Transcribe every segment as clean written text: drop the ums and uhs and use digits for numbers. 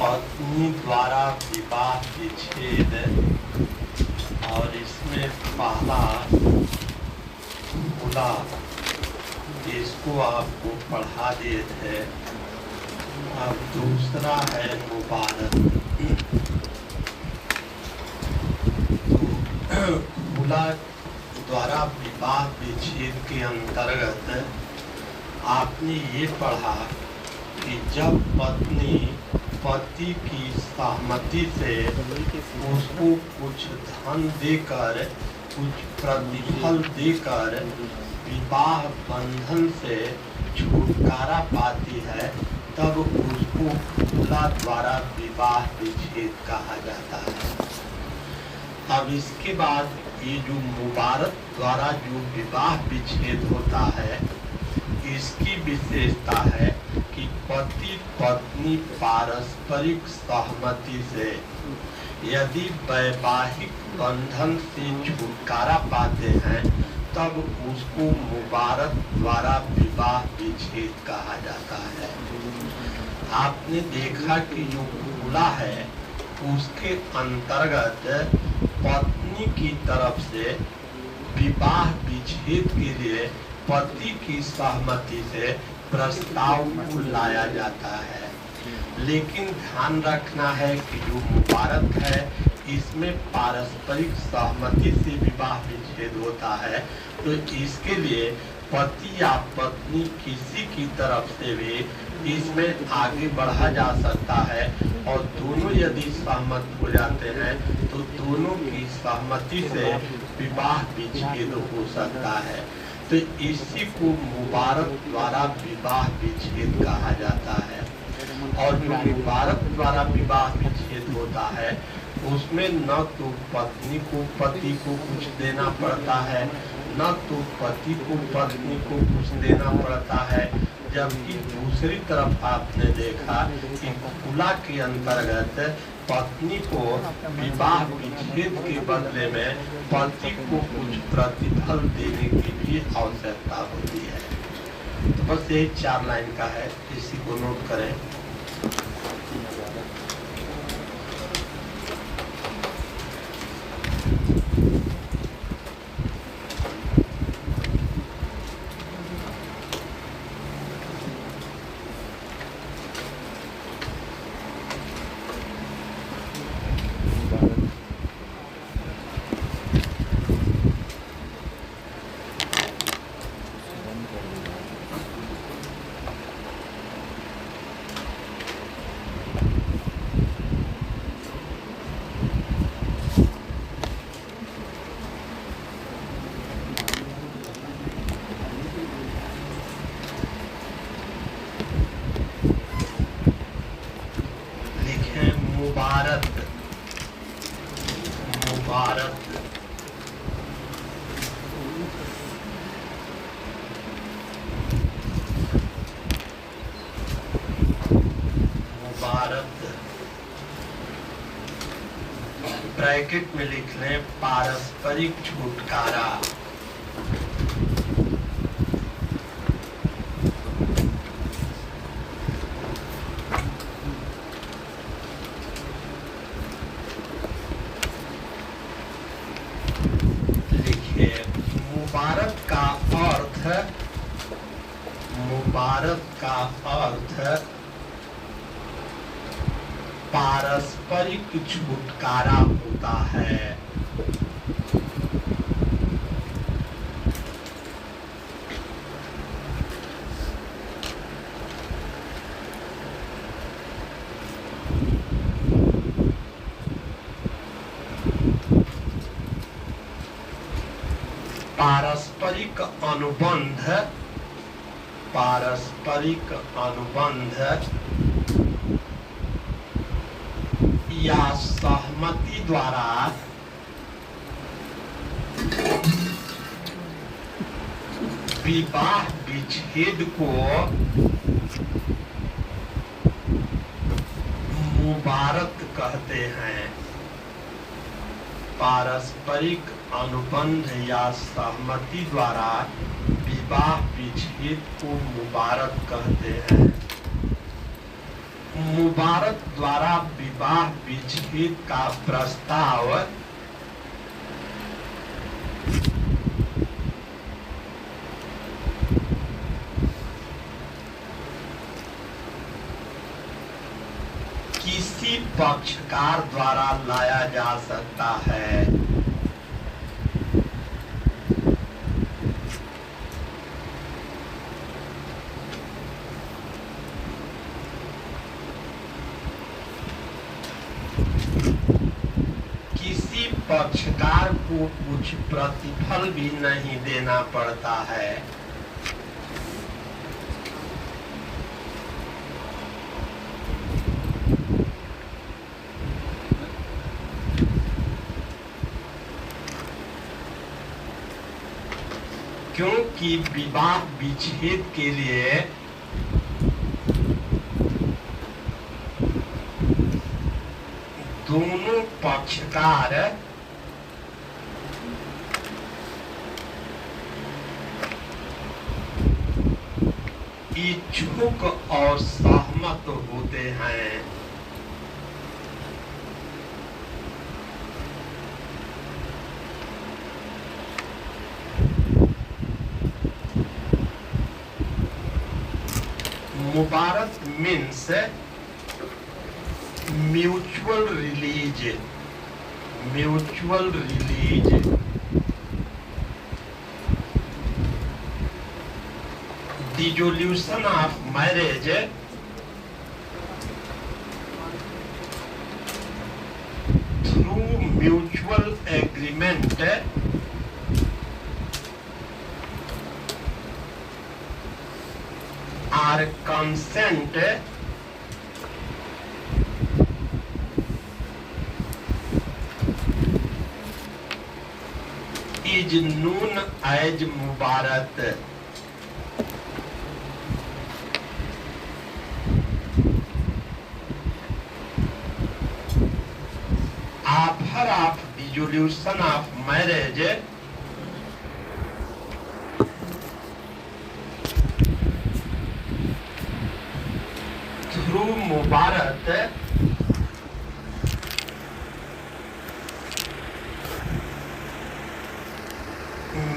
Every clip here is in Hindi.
पत्नी द्वारा विवाह विच्छेद। और इसमें पहला खुला, इसको आपको पढ़ा दिए थे। अब दूसरा है मुबारक। तो खुला द्वारा विवाह विच्छेद के अंतर्गत आपने ये पढ़ा कि जब पत्नी पति की सहमति से उसको कुछ धन देकर, कुछ प्रतिफल देकर विवाह बंधन से छुटकारा पाती है, तब उसको खुला द्वारा विवाह विच्छेद कहा जाता है। अब इसके बाद ये जो मुबारक द्वारा जो विवाह विच्छेद होता है, इसकी विशेषता है कि पति पत्नी पारस्परिक सहमति से यदि वैवाहिक बंधन से छुटकारा पाते हैं, तब उसको मुबारक द्वारा विवाह विच्छेद कहा जाता है। आपने देखा कि जो खुला है उसके अंतर्गत पत्नी की तरफ से विवाह विच्छेद के लिए पति की सहमति से प्रस्ताव को लाया जाता है। लेकिन ध्यान रखना है कि जो मुबारक है इसमें पारस्परिक सहमति से विवाह विच्छेद होता है, तो इसके लिए पति या पत्नी किसी की तरफ से भी इसमें आगे बढ़ा जा सकता है, और दोनों यदि सहमत हो जाते हैं तो दोनों की सहमति से विवाह विच्छेद हो सकता है। तो इसी को मुबारक द्वारा विवाह विच्छेद कहा जाता है। और जो मुबारक द्वारा विवाह विच्छेद होता है उसमें न तो पत्नी को पति को कुछ देना पड़ता है, न तो पति को पत्नी को कुछ देना पड़ता है। जबकि दूसरी तरफ आपने देखा कि खुला के अंतर्गत पत्नी को विवाह विच्छेद के बदले में पति को कुछ प्रतिफल देने की भी आवश्यकता होती है। तो बस यही 4 लाइन का है, इसी को नोट करें। मुबारक, मुबारक मुबारक ब्रैकेट में लिख लें पारस्परिक छुटकारा। मुबारक का अर्थ पारस्परिक छुटकारा होता है। पारस्परिक अनुबंध, पारस्परिक अनुबंध या सहमति द्वारा विवाह विच्छेद को मुबारक कहते हैं। पारस्परिक अनुबंध या सहमति द्वारा विवाह विच्छेद को मुबारक कहते हैं। मुबारक द्वारा विवाह विच्छेद का प्रस्ताव किसी पक्षकार द्वारा लाया जा सकता है। किसी पक्षकार को कुछ प्रतिफल भी नहीं देना पड़ता है। क्योंकि विवाह विच्छेद के लिए दोनों पक्षकार इच्छुक और सहमत होते हैं। मुबारक means mutual release. Mutual release dissolution of marriage through mutual agreement or consent is known as मुबारक। Offer of dissolution of marriage through मुबारक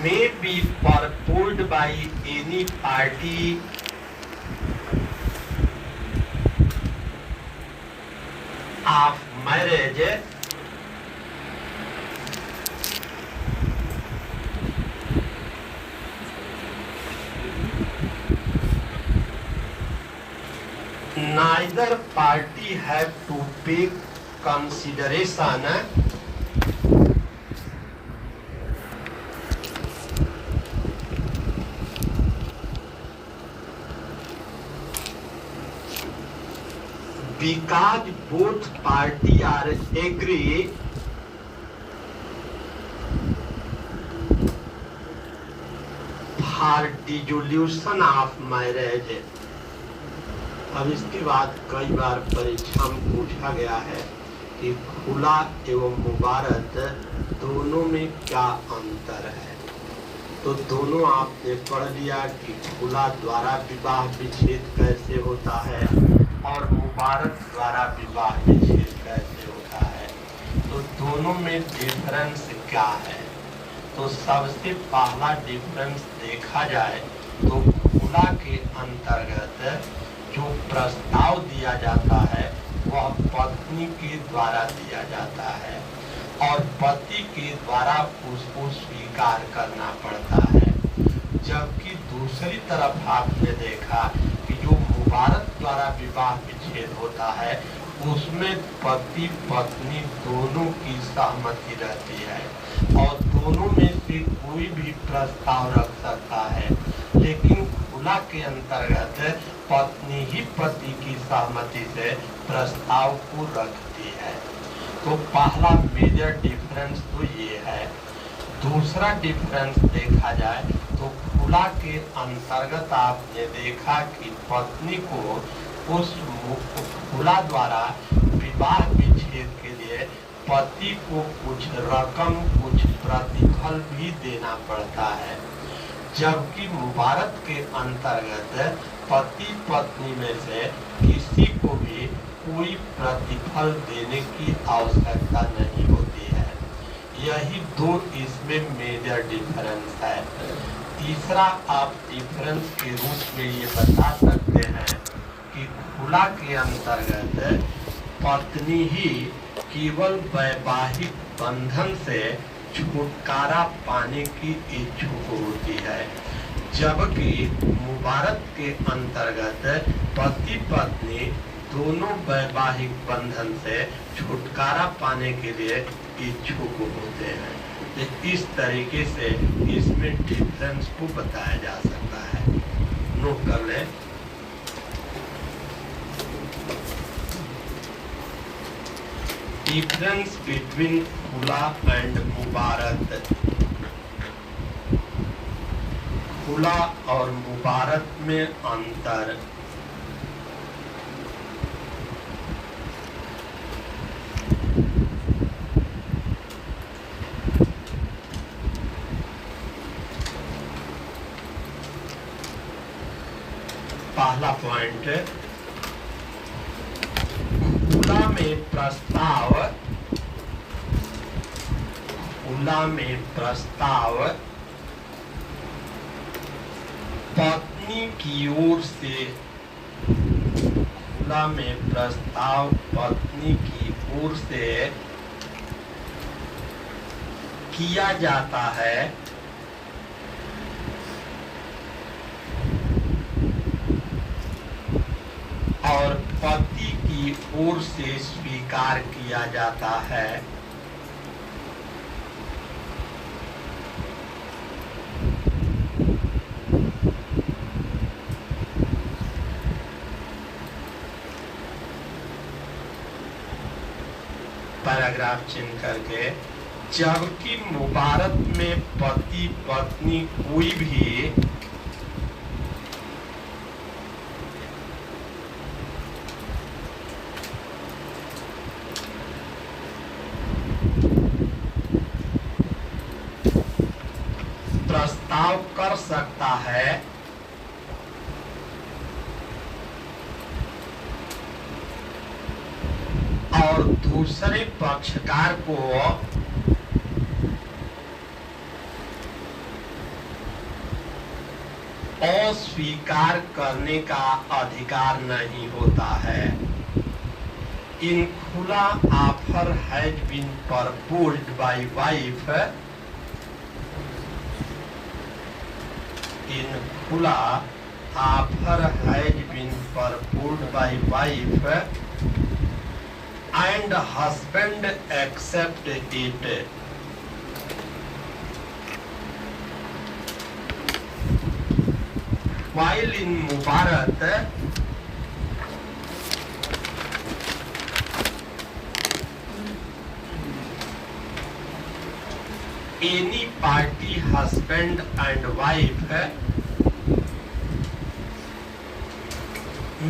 may be proposed by any party of marriage neither party have to pay consideration because both party are agree for dissolution of marriage। अब इसके बाद कई बार परीक्षा में पूछा गया है कि खुला एवं मुबारक दोनों में क्या अंतर है। तो दोनों आपने पढ़ लिया कि खुला द्वारा विवाह विच्छेद कैसे होता है और मुबारक द्वारा विवाह विच्छेद कैसे होता है। तो दोनों में डिफरेंस क्या है। तो सबसे पहला डिफरेंस देखा जाए तो खुला के अंतर्गत जो प्रस्ताव दिया जाता है वह पत्नी के द्वारा दिया जाता है और पति के द्वारा उसको स्वीकार करना पड़ता है। जबकि दूसरी तरफ आपने देखा कि जो मुबारक द्वारा विवाह विच्छेद होता है उसमें पति पत्नी दोनों की सहमति रहती है और दोनों में से कोई भी प्रस्ताव रख सकता है। लेकिन खुला के अंतर्गत पत्नी ही पति की सहमति से प्रस्ताव को रखती है। तो पहला मेजर डिफरेंस तो ये है। दूसरा डिफरेंस देखा जाए तो खुला के अंतर्गत आपने देखा कि पत्नी को उस खुला द्वारा विवाह विच्छेद के लिए पति को कुछ रकम कुछ प्रतिफल भी देना पड़ता है। जबकि मुबारक के अंतर्गत पति पत्नी में से किसी को भी कोई प्रतिफल देने की आवश्यकता नहीं होती है। यही दो इसमें मेजर डिफरेंस है। तीसरा आप डिफरेंस के रूप में ये बता सकते हैं कि खुला के अंतर्गत पत्नी ही केवल वैवाहिक बंधन से छुटकारा पाने की इच्छुक होती है, जबकि मुबारक के अंतर्गत पति पत्नी दोनों वैवाहिक बंधन से छुटकारा पाने के लिए इच्छुक होते हैं। तो इस तरीके से इसमें डिफरेंस को बताया जा सकता है। नोट कर लें। डिफरेंस बिटवीन खुला एंड मुबारक। खुला और मुबारक में अंतर। पहला पॉइंट, खुला में प्रस्ताव, खुला में प्रस्ताव पत्नी की ओर से, खुला में प्रस्ताव पत्नी की ओर से किया जाता है और पति की ओर से स्वीकार किया जाता है। पैराग्राफ चिन्ह करके, जबकि मुबारक में पति पत्नी कोई भी प्रस्ताव कर सकता है और दूसरे पक्षकार को अस्वीकार करने का अधिकार नहीं होता है। In khula offer has been proposed by wife, in khula offer has been proposed by wife and husband accept it, while in mubarak any party husband and wife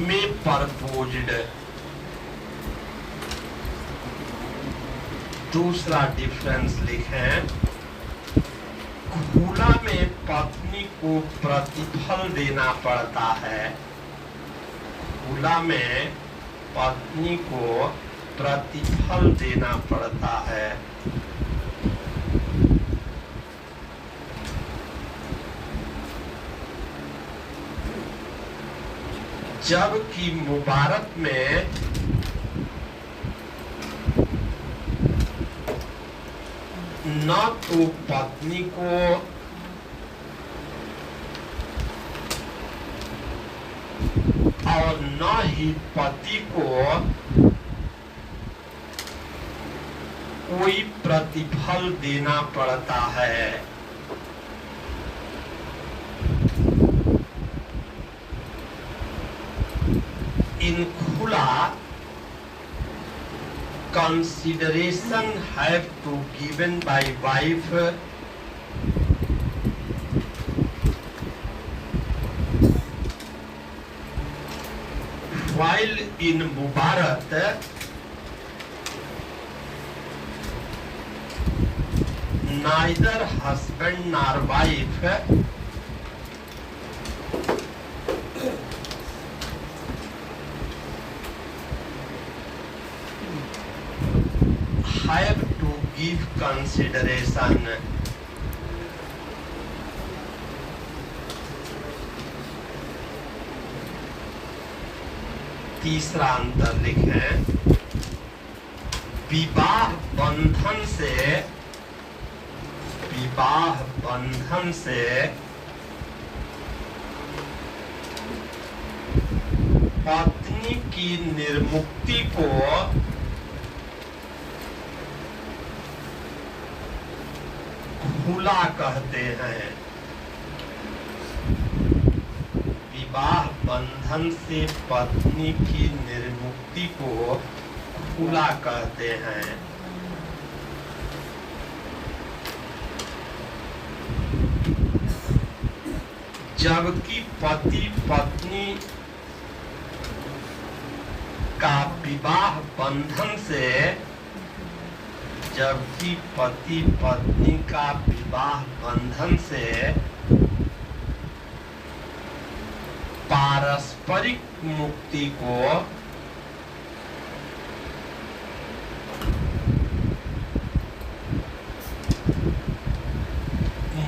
may proposed। दूसरा डिफरेंस लिखें, खुला में पत्नी को प्रतिफल देना पड़ता है, खुला में पत्नी को प्रतिफल देना पड़ता है, जबकि मुबारक में न तो पत्नी को और न ही पति को कोई प्रतिफल देना पड़ता है। In khula, consideration have to given by wife while in mubarak neither husband nor wife give consideration. तीसरा अंतर लिखें, विवाह बंधन से पत्नी की निर्मुक्ति को खुला कहते हैं। विवाह बंधन से पत्नी की निर्मुक्ति को खुला कहते हैं। जबकि पति पत्नी का विवाह बंधन से पारस्परिक मुक्ति को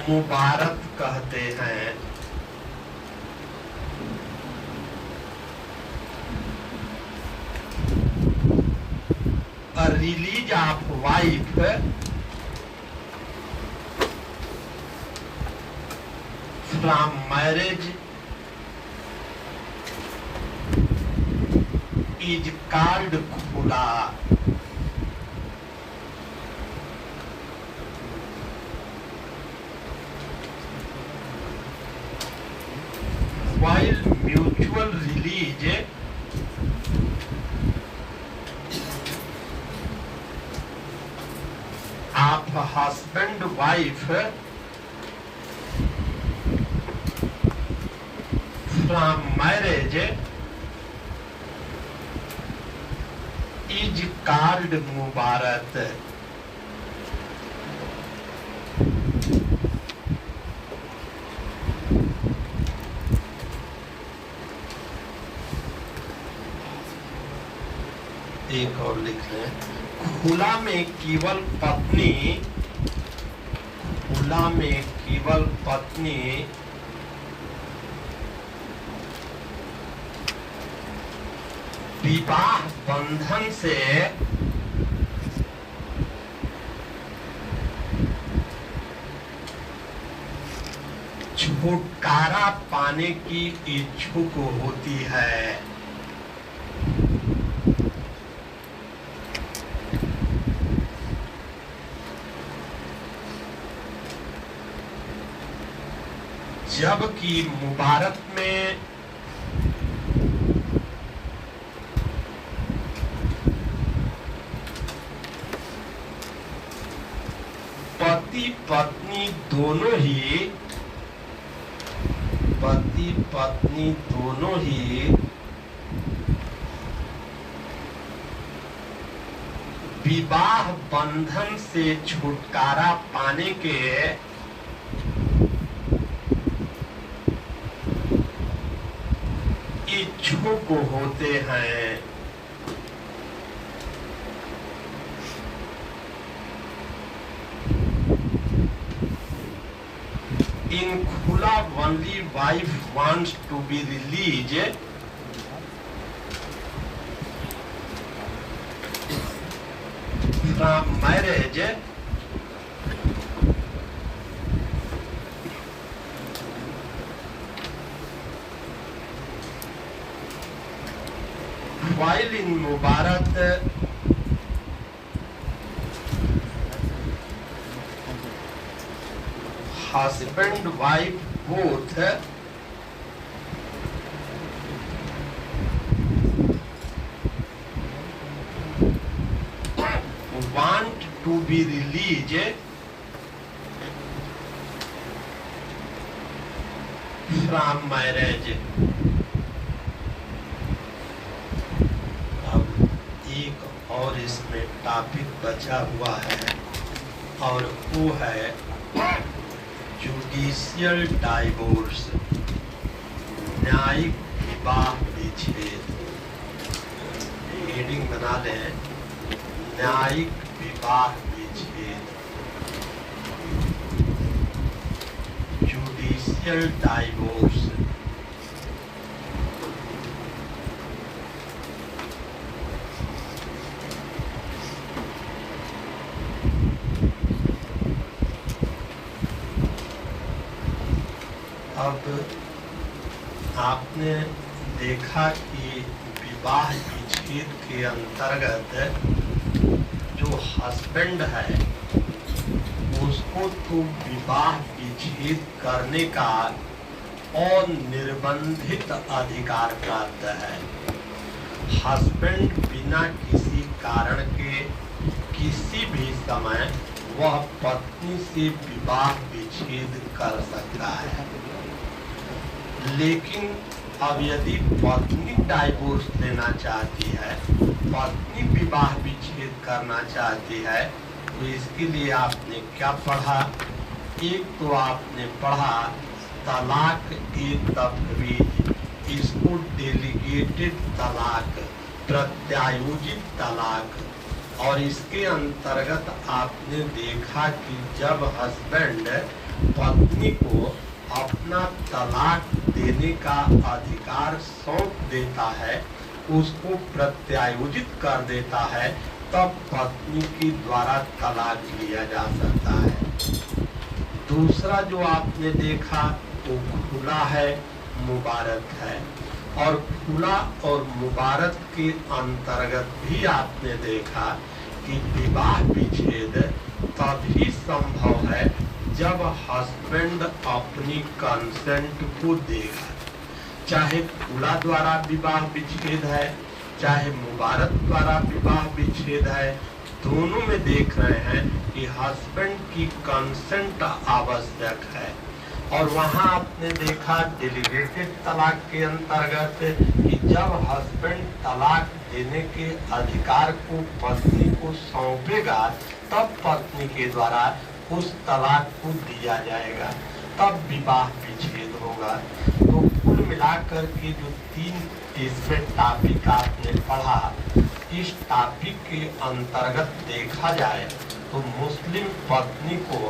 मुबारत कहते हैं। A release of wife from marriage is called khula. While mutual release of husband wife from marriage is called mubarat. एक और लिख लें, खुला में केवल पत्नी विवाह बंधन से छुटकारा पाने की इच्छुक होती है। जबकि मुबारत में पति पत्नी दोनों ही विवाह बंधन से छुटकारा पाने के इच्छुक होते हैं। In khula, only wife wants to be released from marriage while in mubarat husband wife both want to be released from marriage. और इसमें टॉपिक बचा हुआ है और वो है जुडिशियल डाइवोर्स, न्यायिक विवाह विच्छेद। हेडिंग बना लें, न्यायिक विवाह विच्छेद। विच्छेद, जुडिशियल डाइवोर्स। अब आपने देखा कि विवाह विच्छेद के अंतर्गत जो हस्बैंड है उसको तो विवाह विच्छेद करने का अनिर्बंधित अधिकार प्राप्त है। हस्बैंड बिना किसी कारण के किसी भी समय वह पत्नी से विवाह विच्छेद कर सकता है। लेकिन अब यदि पत्नी डाइवोर्स लेना चाहती है, पत्नी विवाह विच्छेद करना चाहती है, तो इसके लिए आपने क्या पढ़ा? एक तो आपने पढ़ा तलाक ए तफवीज, इसको डेलीगेटेड तलाक, प्रत्यायोजित तलाक। और इसके अंतर्गत आपने देखा कि जब हस्बैंड पत्नी को अपना तलाक देने का अधिकार सौंप देता है, उसको प्रत्यायोजित कर देता है, तब पत्नी के द्वारा तलाक लिया जा सकता है। दूसरा जो आपने देखा वो खुला है, मुबारक है। और खुला और मुबारक के अंतर्गत भी आपने देखा कि विवाह विच्छेद तभी संभव है जब हस्बैंड अपनी कंसेंट को देगा। चाहे खुला द्वारा विवाह विच्छेद है, चाहे मुबारक द्वारा विवाह विच्छेद है, दोनों में देख रहे हैं कि हस्बैंड की कंसेंट आवश्यक है। और वहां आपने देखा डेलीगेटेड तलाक के अंतर्गत कि जब हस्बैंड तलाक देने के अधिकार को पत्नी को सौंपेगा, तब पत्नी के द्वारा उस तलाक को दिया जाएगा, तब विवाह विच्छेद होगा। तो कुल मिलाकर के जो 3 इसमें टॉपिक आपने पढ़ा, इस टॉपिक के अंतर्गत देखा जाए तो मुस्लिम पत्नी को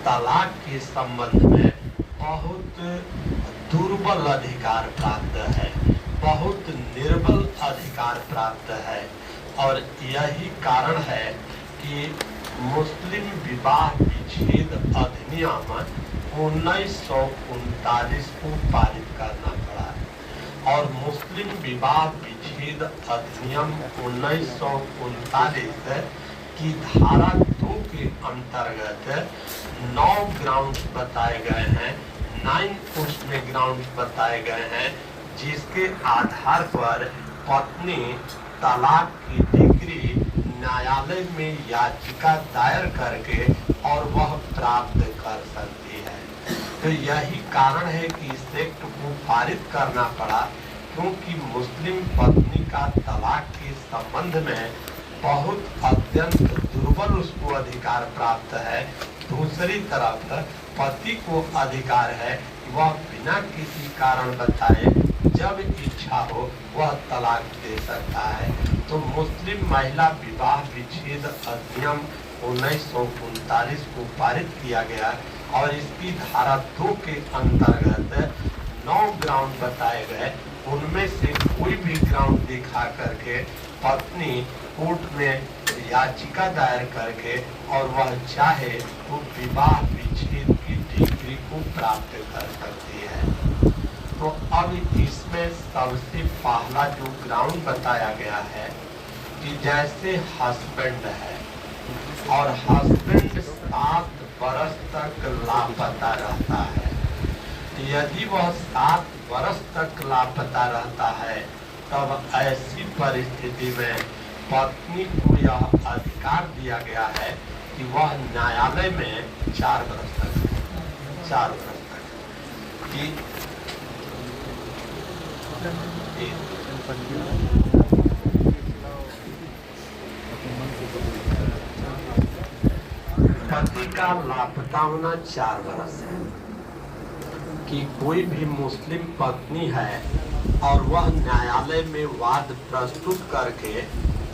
तलाक के संबंध में बहुत दुर्बल अधिकार प्राप्त है, बहुत निर्बल अधिकार प्राप्त है। और यही कारण है कि मुस्लिम विवाह विच्छेद अधिनियम 1939 को पारित करना पड़ा। और मुस्लिम विवाह विच्छेद अधिनियम 1939 की धारा 2 के अंतर्गत 9 ग्राउंड्स बताए गए हैं, 9 उसमें ग्राउंड्स बताए गए हैं, जिसके आधार पर पत्नी तलाक की डिग्री न्यायालय में याचिका दायर करके और वह प्राप्त कर सकती है। तो यही कारण है कि इस एक्ट को पारित करना पड़ा, क्योंकि मुस्लिम पत्नी का तलाक के संबंध में बहुत अत्यंत दुर्बल उसको अधिकार प्राप्त है। दूसरी तरफ पति को अधिकार है कि वह बिना किसी कारण बताए जब इच्छा हो वह तलाक दे सकता है। तो मुस्लिम महिला विवाह विच्छेद अधिनियम 1939 को पारित किया गया और इसकी धारा 2 के अंतर्गत 9 ग्राउंड बताए गए। उनमें से कोई भी ग्राउंड दिखा करके पत्नी कोर्ट में याचिका दायर करके और वह चाहे तो विवाह विच्छेद की डिग्री को प्राप्त कर सकती है। तो अब इसमें सबसे पहला जो ग्राउंड बताया गया है कि जैसे हस्बैंड है और हस्बैंड 7 बरस तक लापता रहता है, यदि वह 7 बरस तक लापता रहता है, तब ऐसी परिस्थिति में पत्नी को यह अधिकार दिया गया है कि वह न्यायालय में 4 बरस तक कि पति का लापता होना 4 बरस है कि कोई भी मुस्लिम पत्नी है और वह न्यायालय में वाद प्रस्तुत करके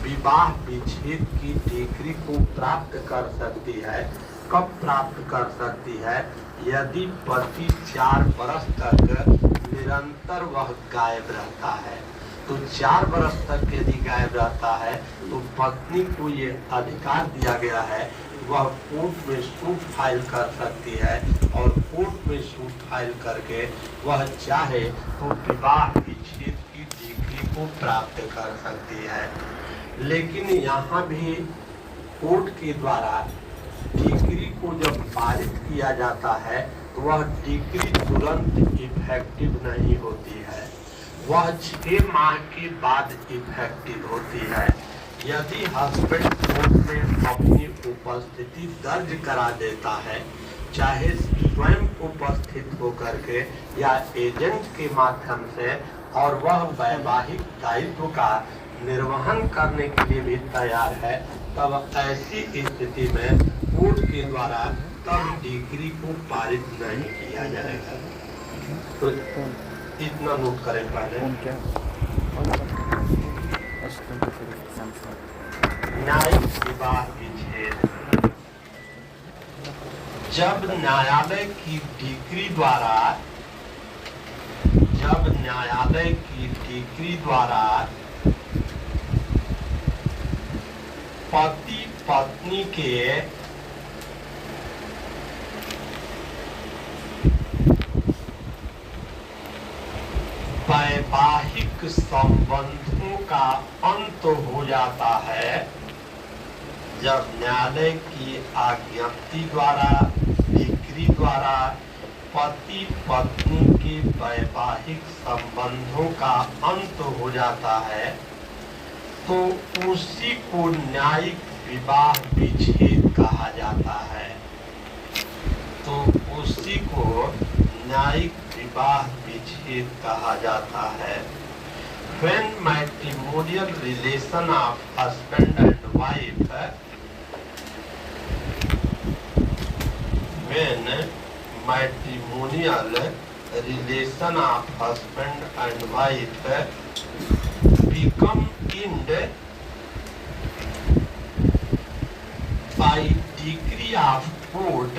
विवाह विच्छेद की डिग्री को प्राप्त कर सकती है। कब प्राप्त कर सकती है? यदि पति 4 वर्ष तक निरंतर वह गायब रहता है। तो 4 वर्ष तक यदि गायब रहता है तो पत्नी को ये अधिकार दिया गया है, वह कोर्ट में सूट फाइल कर सकती है और कोर्ट में सूट फाइल करके वह चाहे तो विवाह विच्छेद की डिग्री को प्राप्त कर सकती है। लेकिन यहाँ भी कोर्ट के द्वारा डिग्री को जब पारित किया जाता है तो वह डिग्री तुरंत इफेक्टिव नहीं होती है, वह 6 माह के बाद इफेक्टिव होती है। यदि हस्बैंड कोर्ट में अपनी उपस्थिति दर्ज करा देता है, चाहे स्वयं उपस्थित होकर के या एजेंट के माध्यम से, और वह वैवाहिक दायित्व का निर्वहन करने के लिए भी तैयार है, तब ऐसी स्थिति में कोर्ट के द्वारा तब डिग्री को पारित नहीं किया जाएगा। तो इतना नोट करें पहले। न्यायिक विवाह विच्छेद, जब न्यायालय की डिग्री द्वारा पति पत्नी के वैवाहिक संबंधों का अंत हो जाता है, जब न्यायालय की आज्ञप्ति द्वारा डिग्री द्वारा पति पत्नी के वैवाहिक संबंधों का अंत हो जाता है, तो उसी को न्यायिक विवाह विच्छेद कहा जाता है। तो उसी को न्यायिक विवाह विच्छेद कहा जाता है। When matrimonial relation of husband and wife, when matrimonial relation of husband and wife become end by decree of court,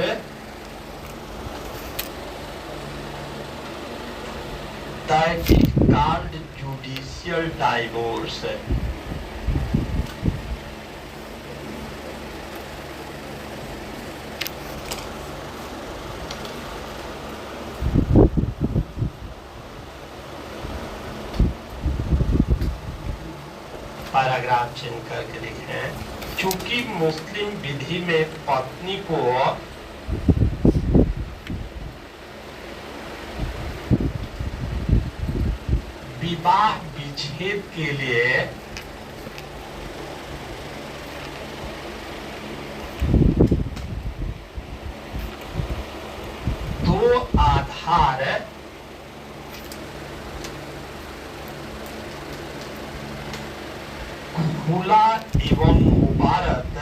that is called judicial divorce. Paragraph change करके लिखे, चूंकि मुस्लिम विधि में पत्नी को विवाह विच्छेद के लिए दो आधार खुला एवं मुबारक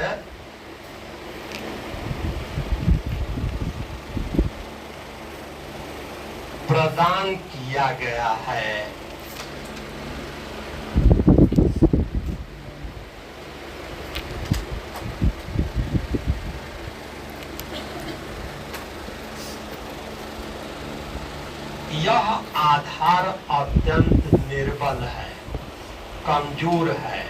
प्रदान किया गया है। यह आधार अत्यंत निर्बल है, कमजोर है।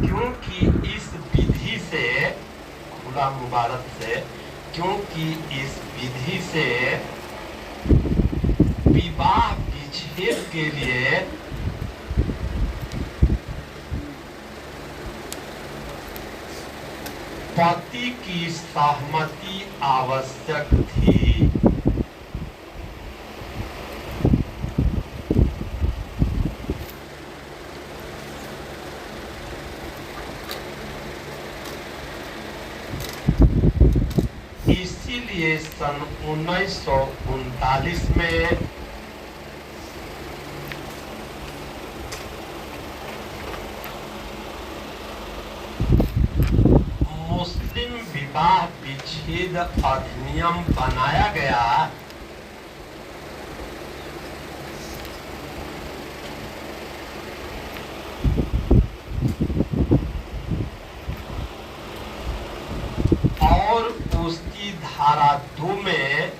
क्योंकि इस विधि से, खुला मुबारक से, क्योंकि इस विधि से विवाह विच्छेद के लिए पति की सहमति आवश्यक थी। इसीलिए सन 1939 में विवाह विच्छेद अधिनियम बनाया गया, और उसकी धारा 2 में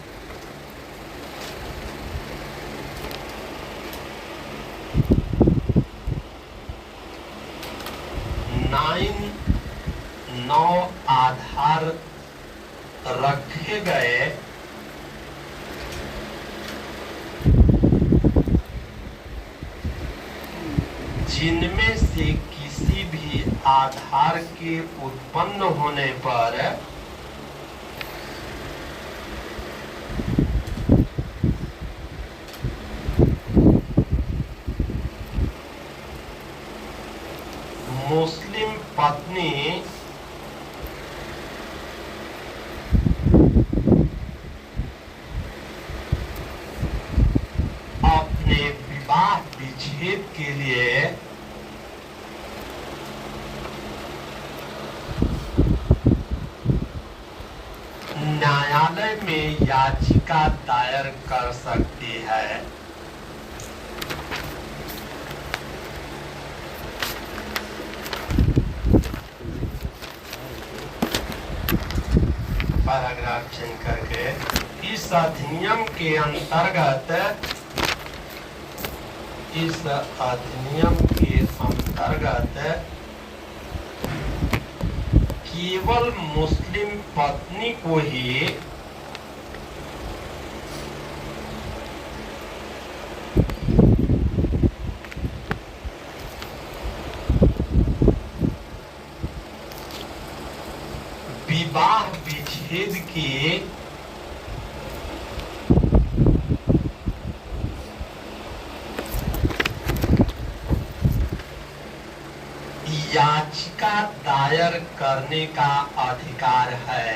नौ आधार रखे गए, जिनमें से किसी भी आधार के उत्पन्न होने पर मुस्लिम पत्नी अपने विवाह विच्छेद के लिए न्यायालय में याचिका दायर कर सकती है। पैराग्राफ चेंज करके इस अधिनियम के अंतर्गत केवल मुस्लिम पत्नी को ही विवाह विच्छेद की याचिका दायर करने का अधिकार है।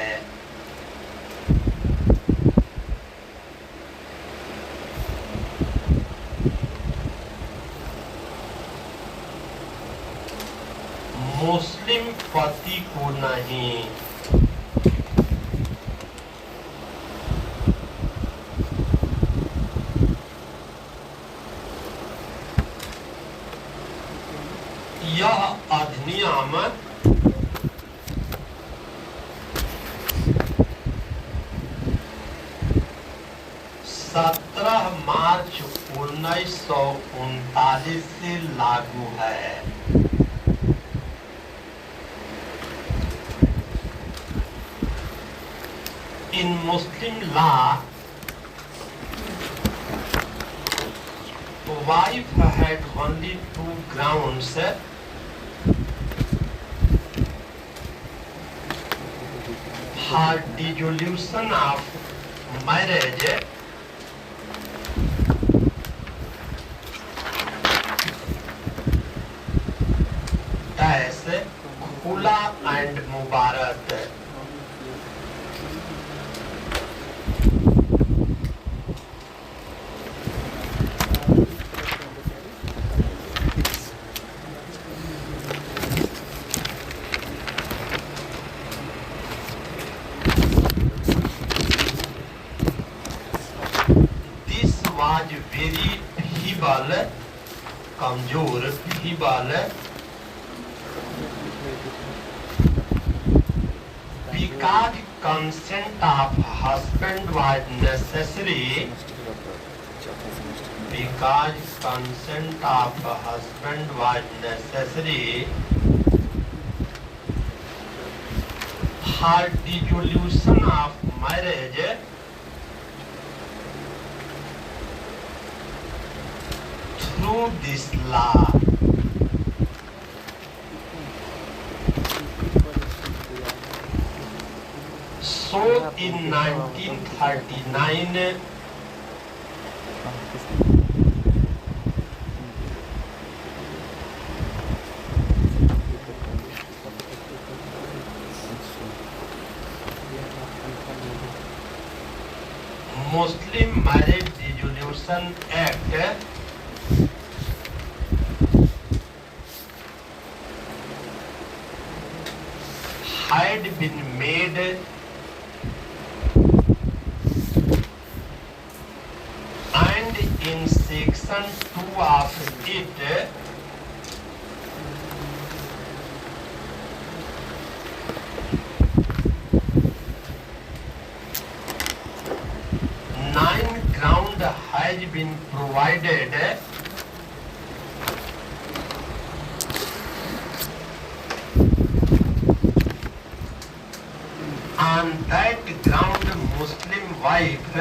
मुस्लिम पति को नहीं। यह अधिनियम 17 मार्च 1939 से लागू है। In Muslim law, wife had only 2 grounds for dissolution of marriage: खुला and Mubarak. This was very feeble, कमजोर, feeble, because consent of husband was necessary. Because consent of husband was necessary for dissolution of marriage through this law. So in 1939, Muslim Marriage Dissolution Act had been made and in section 2 of it nine ground has been provided on that ground Muslim wife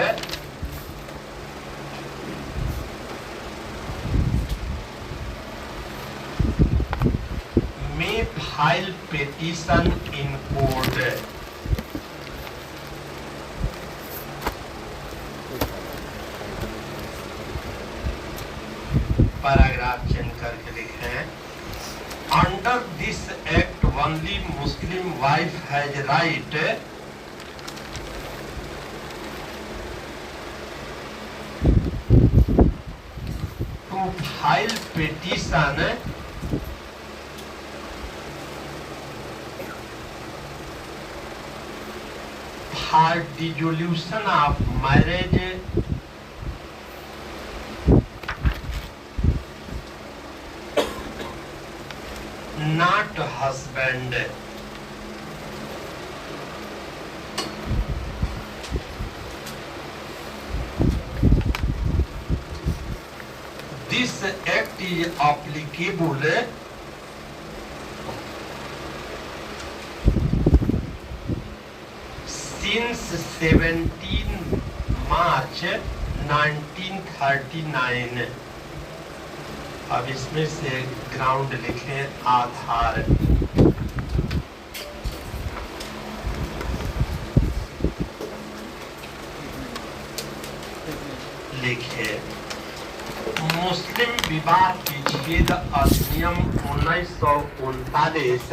may file petition in court. Paragraph change करके लिखें, under this act only Muslim wife has right to file petition for dissolution of marriage not husband. This act is applicable since 17 March 1939. अब इसमें से ग्राउंड लिखें, आधार लिखें। मुस्लिम विवाह विच्छेद अधिनियम 1939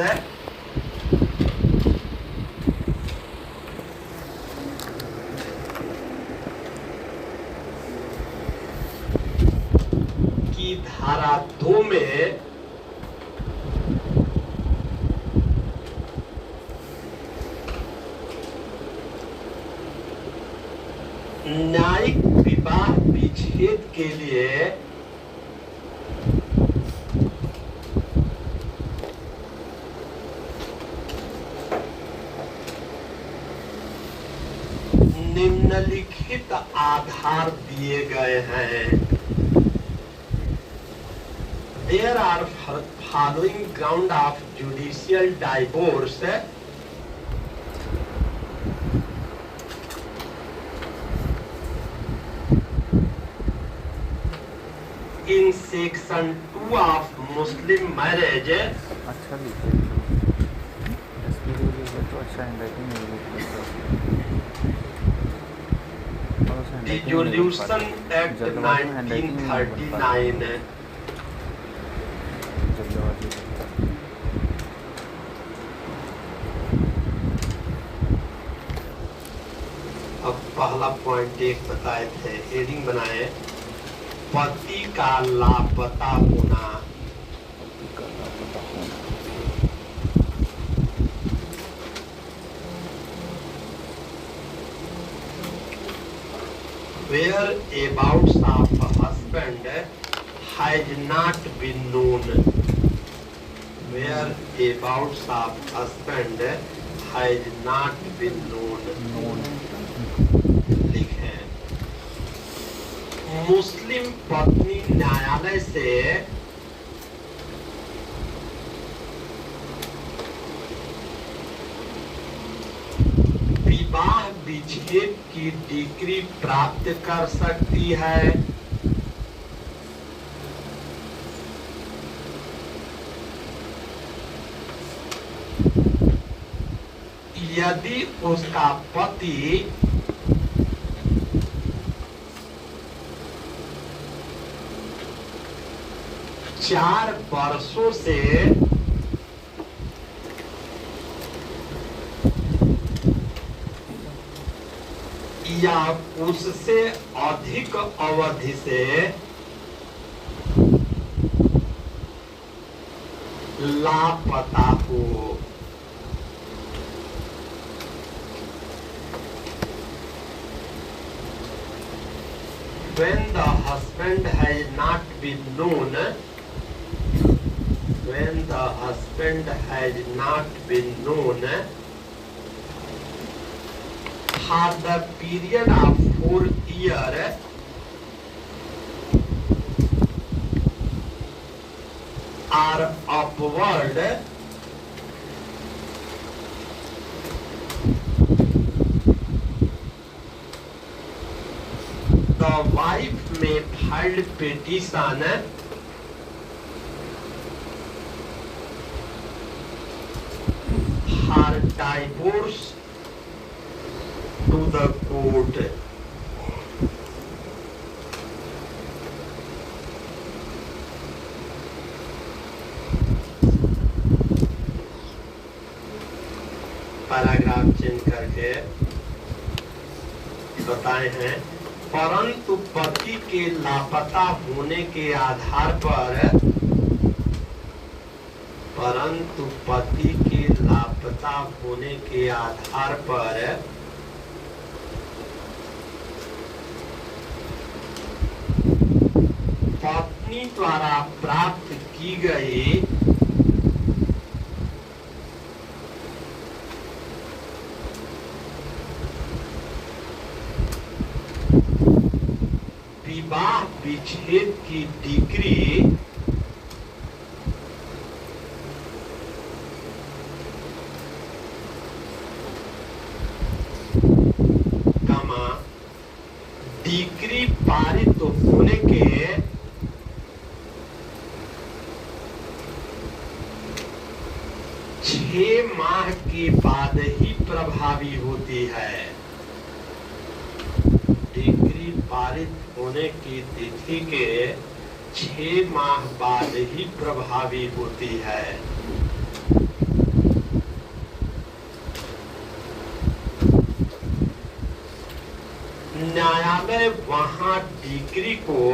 धारा 2 में न्यायिक विवाह विच्छेद के लिए निम्नलिखित आधार दिए गए हैं। There are following ground of judicial divorce in section 2 of Muslim marriage. अच्छा लिखे तो अच्छा हैंडराइटिंग Dissolution Act 1939 अब पहला पॉइंट एक बताए थे, हेडिंग बनाए, पति का लापता होना। Whereabouts of husband has not been known. Whereabouts of husband has not been known. लिखें, मुस्लिम पत्नी न्यायालय से विवाह विच्छेद की डिग्री प्राप्त कर सकती है यदि उसका पति 4 वर्षों से या उससे अधिक अवधि से लापता हो। when the husband has not been known, when the husband has not been known for the period of 4 years or upward, the wife may file petition for divorce to the court. Paragraph change करके बताए हैं, परंतु पति के लापता होने के आधार पर, परंतु पति के लापता होने के आधार पर पत्नी द्वारा प्राप्त की गई विवाह विच्छेद की डिग्री डिग्री पारित होने के 6 माह के बाद ही प्रभावी होती है। डिग्री पारित होने की तिथि के 6 माह बाद ही प्रभावी होती है। न्यायालय वहां डिग्री को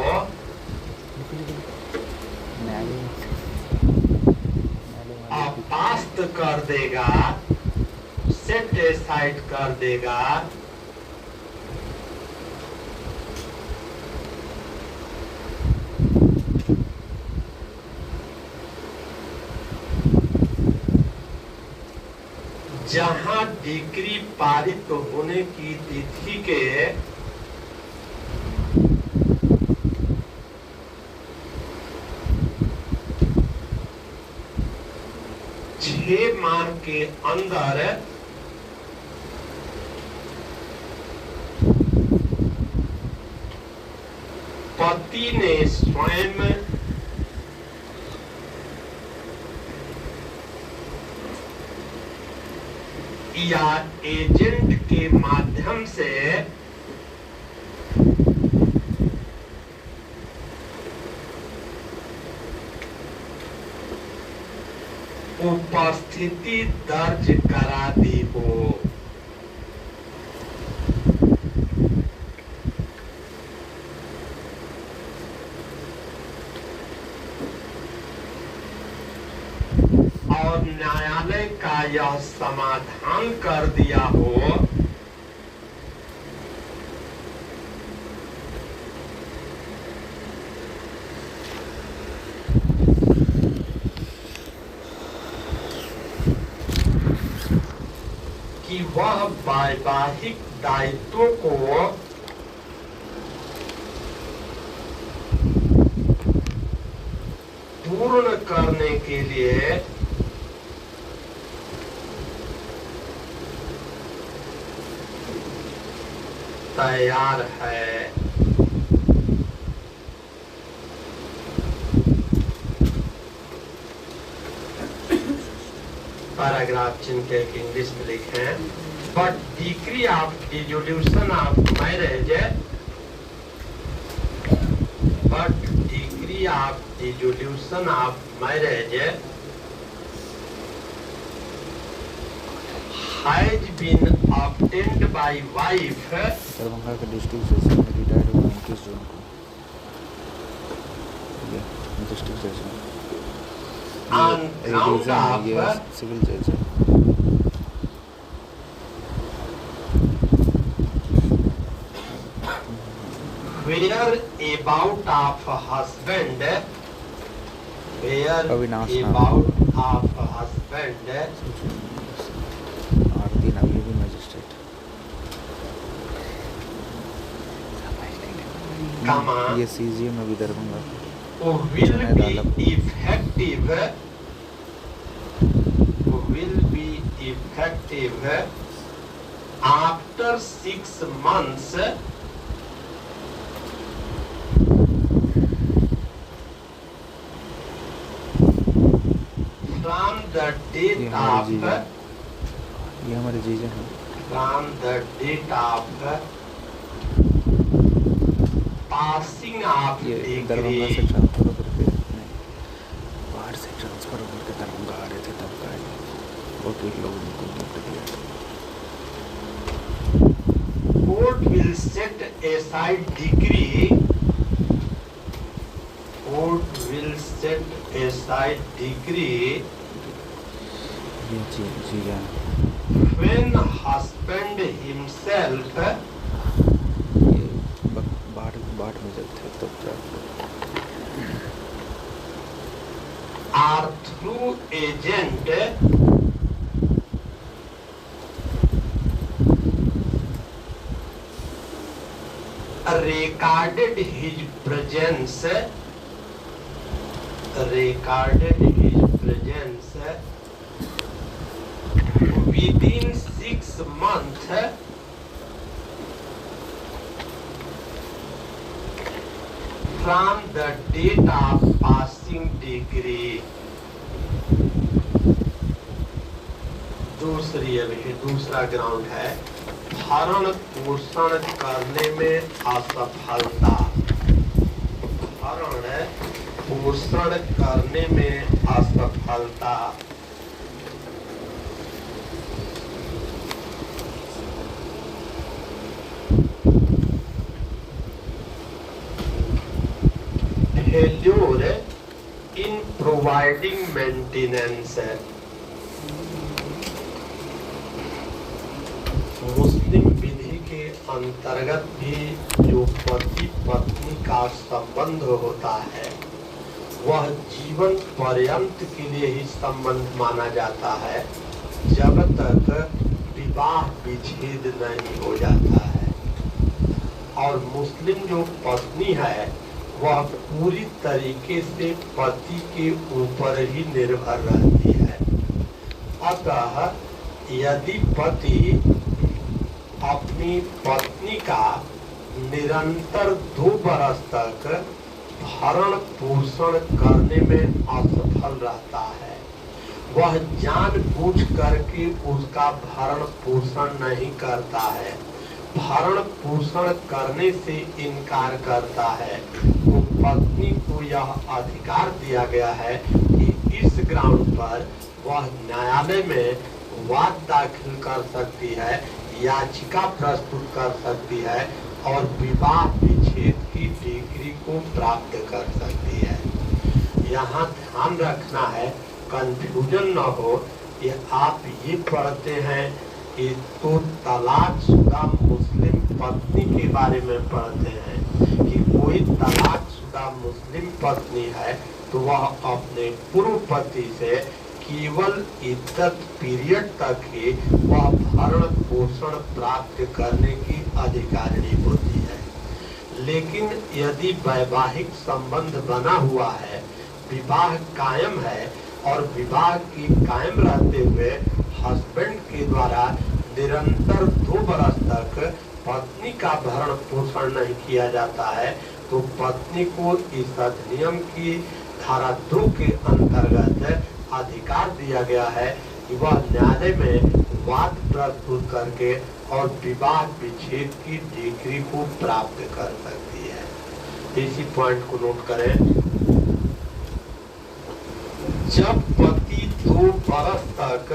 अपास्त कर देगा, सेट एसाइड कर देगा, जहां डिग्री पारित होने की तिथि के 6 माह के अंदर पति ने स्वयं या एजेंट के माध्यम से उपस्थिति दर्ज करा दी हो। और न्यायालय का यह समाधान कर दिया हो कि वह वैवाहिक दायित्वों को पूर्ण करने के लिए तैयार है। पैराग्राफ चिन्ह के इंग्लिश में लिखे हैं, but degree of dissolution of marriage, but degree of dissolution of marriage has been obtained by wife Darbhanga के डिस्ट्रिक्ट सेशन में रिटायर्ड हुआ 29 जून को। District session on ground of civil जज है। where about of husband, where Avinash नाम। about of husband, आरती नवी भी मजिस्ट्रेट। comma, ये सीजीएम में भी Darbhanga will be effective, will be effective after 6 months from the date of, ये हमारे जीजा हैं। from the date of passing of ये दरभंगा से degree, ट्रांसफर होकर के नहीं, बाहर से ट्रांसफर होकर के दरभंगा आ रहे थे तब का है। वकील लोग उनको गिफ्ट दिया। court will set aside degree, court will set aside degree ये जीजा हैं। when husband himself ये बाढ़ में जब थे तब क्या are through agent recorded his presence, recorded his presence within 6 months from the date of passing degree. दूसरा ग्राउंड है भरण पोषण करने में असफलता, भरण पोषण करने में असफलता। failure in providing maintenance, मुस्लिम विधि के अंतर्गत भी जो पति पत्नी का संबंध होता है वह जीवन पर्यंत के लिए ही संबंध माना जाता है जब तक विवाह विच्छेद नहीं हो जाता है। और मुस्लिम जो पत्नी है वह पूरी तरीके से पति के ऊपर ही निर्भर रहती है। अतः यदि पति अपनी पत्नी का निरंतर 2 बरस तक भरण पोषण करने में असफल रहता है, वह जानबूझ करके उसका भरण पोषण नहीं करता है, भरण पोषण करने से इनकार करता है, तो पत्नी को यह अधिकार दिया गया है कि इस ग्राउंड पर वह न्यायालय में वाद दाखिल कर सकती है, याचिका प्रस्तुत कर सकती है और विवाह विच्छेद की डिग्री को प्राप्त कर सकती है। यहाँ ध्यान रखना है, कंफ्यूजन न हो कि आप ये पढ़ते हैं कि तो तलाकशुदा मुस्लिम पत्नी के बारे में पढ़ते हैं कि कोई तलाकशुदा मुस्लिम पत्नी है तो वह अपने पूर्व पति से केवल इद्दत पीरियड तक ही वह भरण पोषण प्राप्त करने की अधिकारिणी होती है। लेकिन यदि वैवाहिक संबंध बना हुआ है, विवाह कायम है और विवाह की कायम रहते हुए हस्बैंड के द्वारा निरंतर 2 बरस तक पत्नी का भरण पोषण नहीं किया जाता है, तो पत्नी को इस अधिनियम की धारा 2 के अंतर्गत अधिकार दिया गया है कि वह न्यायालय में वाद प्रस्तुत करके और विवाह विच्छेद की डिग्री को प्राप्त कर सकती है। इसी पॉइंट को नोट करें। जब पति 2 बरस तक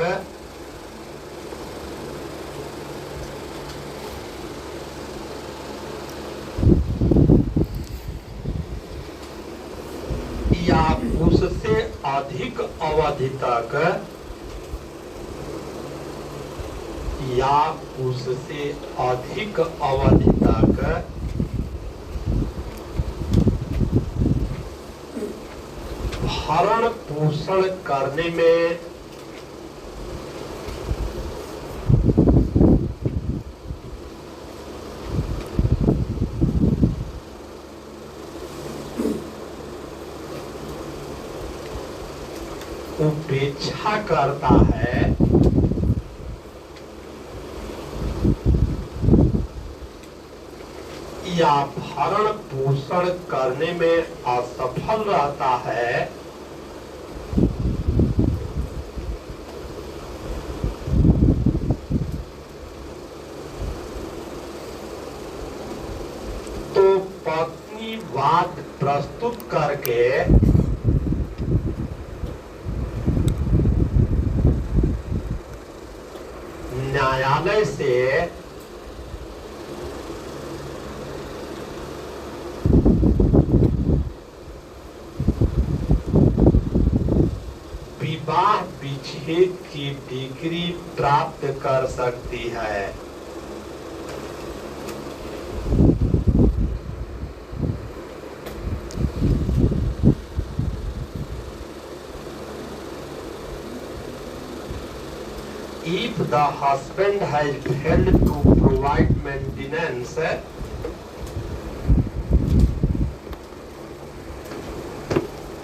या उससे अधिक अवधि तक भरण पोषण करने में उपेक्षा करता है, या भरण पोषण करने में असफल रहता है, तो पत्नी वाद प्रस्तुत करके न्यायालय से विवाह विच्छेद की डिग्री प्राप्त कर सकती है। If the husband has failed to provide maintenance,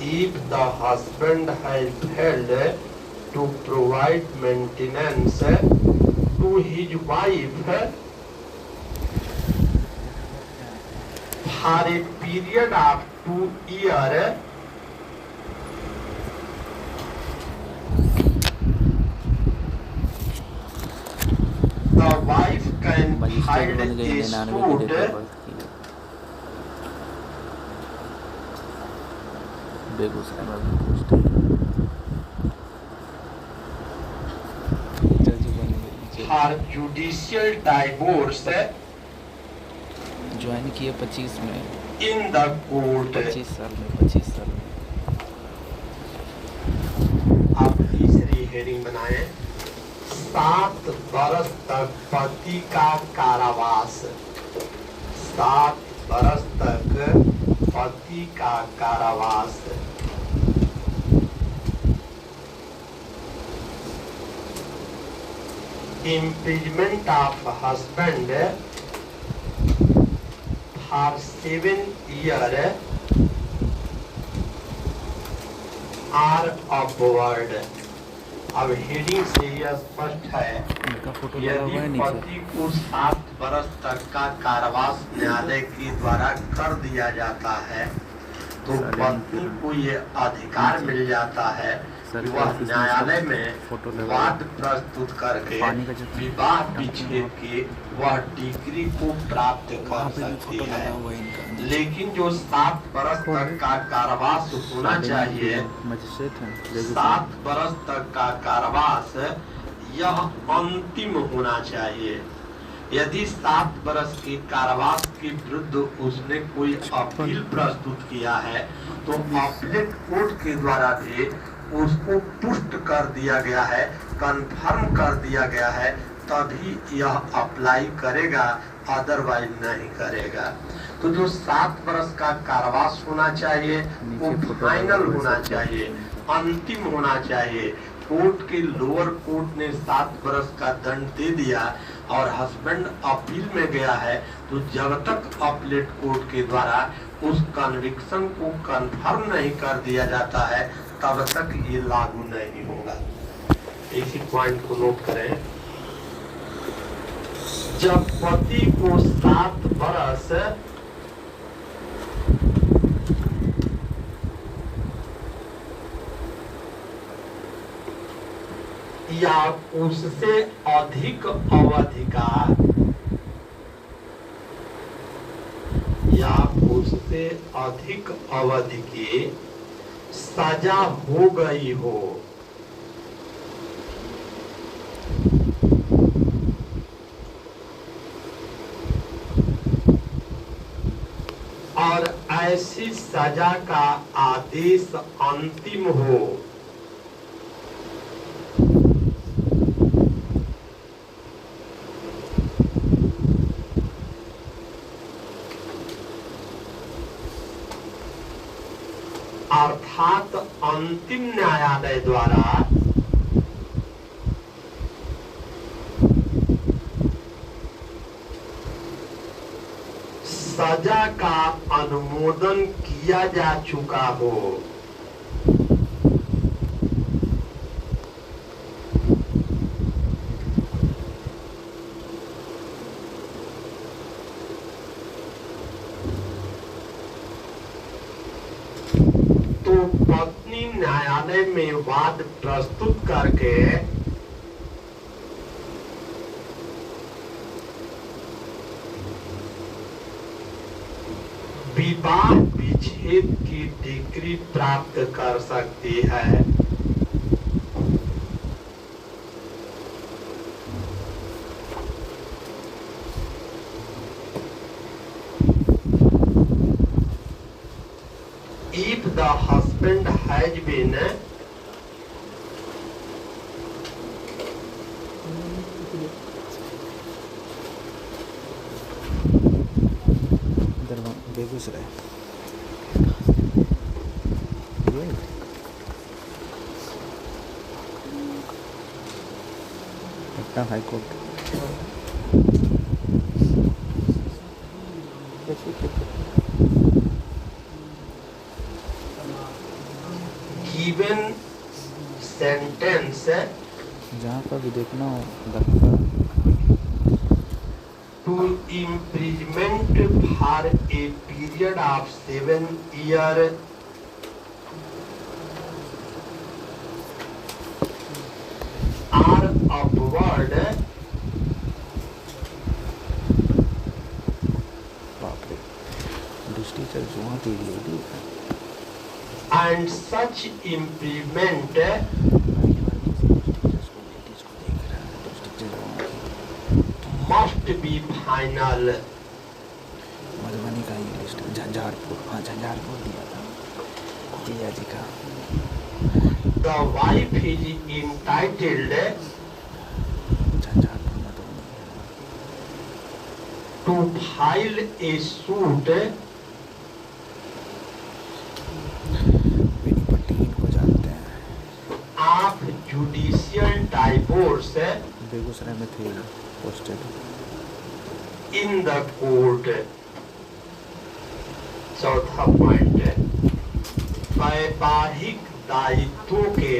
if the husband has failed to provide maintenance to his wife for a period of 2 years, the wife can magistrate file बन गई a 99 की डेट ऑफ suit बर्थ की। बेगूसराय में भी पोस्ट जज बन गई। for judicial divorce ज्वाइन किए 25 में, in the court. 25 साल में, 25 साल में। आप तीसरी हेडिंग बनाए, 7 बरस तक पति का कारावास। 7 बरस तक पति का कारावास। Imprisonment of husband for 7 years or upward। अब हेडिंग से यह स्पष्ट है, इनका फोटो लगा हुआ यदि है नीचे। पति को 7 बरस तक का कारावास न्यायालय के द्वारा कर दिया जाता है, तो पत्नी को ये अधिकार मिल जाता है कि वह न्यायालय में वाद प्रस्तुत करके विवाह विच्छेद के वह डिग्री को प्राप्त कर सकती है। लेकिन जो 7 बरस तक का कारावास होना चाहिए, मजिस्ट्रेट है 7 बरस तक का कारावास, यह अंतिम होना चाहिए। यदि 7 बरस के कारावास के विरुद्ध उसने कोई अपील प्रस्तुत किया है, तो अपीलेट कोर्ट के द्वारा भी उसको पुष्ट कर दिया गया है, कंफर्म कर दिया गया है, तभी यह अप्लाई करेगा, अदरवाइज नहीं करेगा। तो जो 7 बरस का कारावास होना चाहिए वो फाइनल होना चाहिए, अंतिम होना चाहिए। कोर्ट के लोअर कोर्ट ने 7 बरस का दंड दे दिया और हस्बैंड अपील में गया है, तो जब तक अपीलेट कोर्ट के द्वारा उस कन्विक्शन को कंफर्म नहीं कर दिया जाता है, तब तक ये लागू नहीं होगा। इसी पॉइंट को नोट करें। जब पति को 7 बरस या उससे अधिक अवधि का या उससे अधिक अवधि की सजा हो गई हो, और ऐसी सजा का आदेश अंतिम हो, अर्थात अंतिम न्यायालय द्वारा सजा का अनुमोदन किया जा चुका हो, तो पत्नी न्यायालय में वाद प्रस्तुत करके विवाह विच्छेद की डिग्री प्राप्त कर सकती है। If the husband has been Begusarai Patna high court given sentence जहाँ पर भी देखना हो दफा to imprisonment for a period of 7 years or upward बाप रे टीचर जुआ की lady and such imprisonment must be final. Madhubani का ये लिस्ट झंझारपुर, हाँ झंझारपुर दिया था जिया जी का। The wife is entitled Jhanjharpur Madhubani to file a suit Benipatti इनको जानते हैं, of judicial divorce बेगूसराय में थे पोस्टेड in the court. चौथा पॉइंट, वैवाहिक दायित्वों के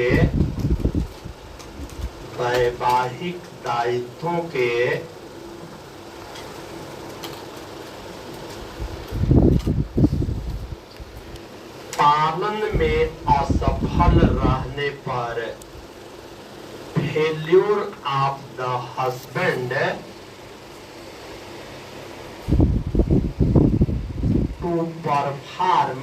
पालन में असफल रहने पर failure of the husband to perform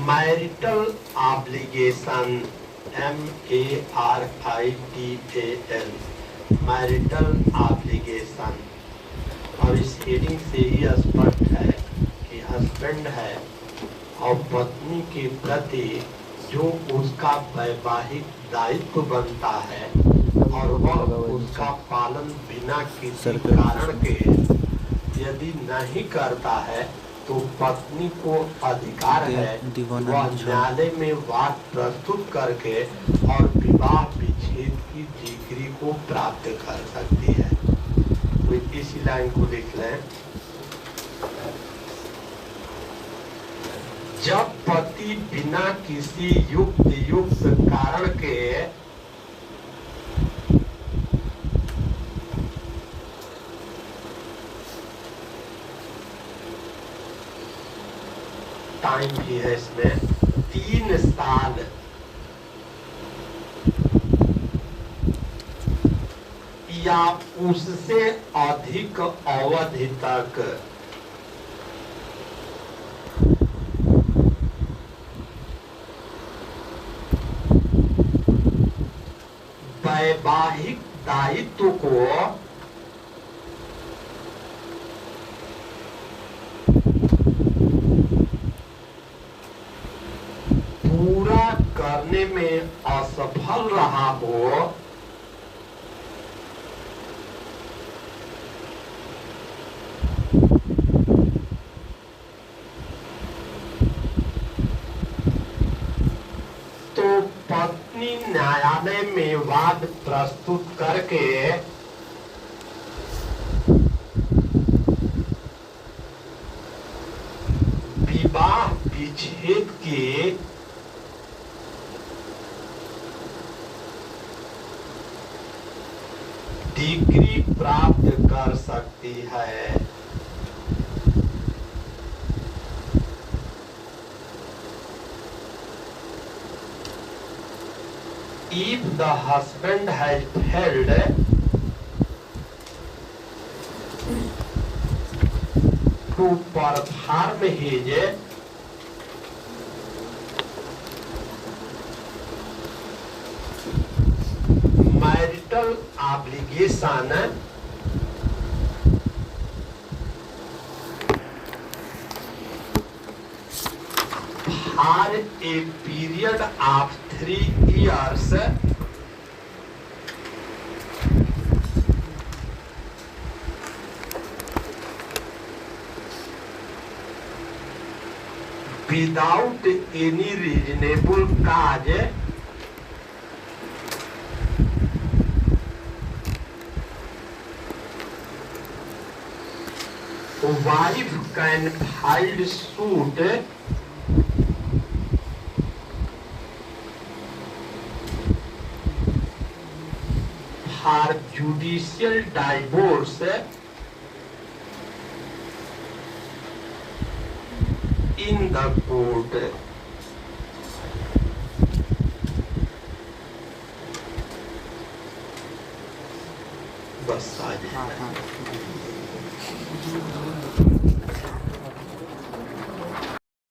marital obligation, marital marital obligation, और इस हेडिंग से ही स्पष्ट है कि हस्बैंड है और पत्नी के प्रति जो उसका वैवाहिक दायित्व बनता है और वह उसका पालन बिना किसी कारण के यदि नहीं करता है तो पत्नी को अधिकार है वह न्यायालय में वाद प्रस्तुत करके और विवाह विच्छेद की डिग्री को प्राप्त कर सकती है। तो इसी लाइन को देख लें, जब पति बिना किसी युक्त कारण के टाइम भी है इसमें 3 साल या उससे अधिक अवधि तक वैवाहिक दायित्व को पूरा करने में असफल रहा हो न्यायालय में वाद प्रस्तुत करके विवाह विच्छेद के डिग्री प्राप्त कर सकती है। If the husband has failed to perform his marital obligation for a period of 3 years, without any reasonable cause, wife can file suit for judicial divorce in the court. बस आ जाए।